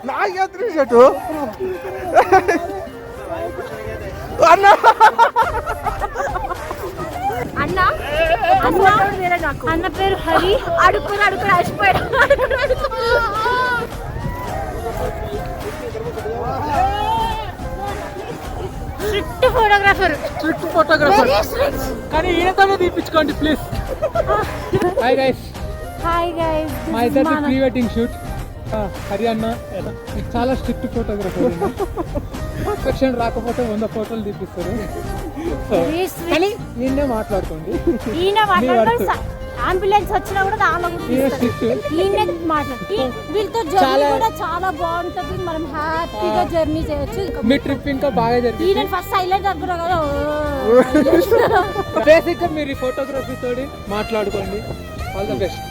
నాకు ఎత్తున చెట్టు అన్న అన్న అన్న పేరు హరి. అడుక్కుని అడిచిపోయాడు. స్ట్రిక్ట్ ఫోటోగ్రాఫర్ కానీ ఈయనతోనే తీపించుకోండి ప్లీజ్. హాయ్ గైస్ మా ఇద్దరు ప్రీ వెడ్డింగ్ షూట్. హరి అన్న చాలా స్ట్రిక్ట్ ఫోటోగ్రాఫర్. పర్ఫెక్షన్ రాకపోతే 100 ఫోటోలు తీపిస్తారు. కానీ ఈయనే మాట్లాడుకోండి. అంబులెన్స్ వచ్చినా కూడా వీళ్ళతో జర్నీ కూడా చాలా బాగుంటది. మనం హ్యాపీగా జర్నీ చేయొచ్చు. మీ ట్రిప్ ఇంకా బాగా జరిగింది. ఫస్ట్ సైలెంట్ అనుకున్నా కదా. బేసిక్ గా మీరు ఫోటోగ్రఫీ తోటి మాట్లాడుకోండి. All the best.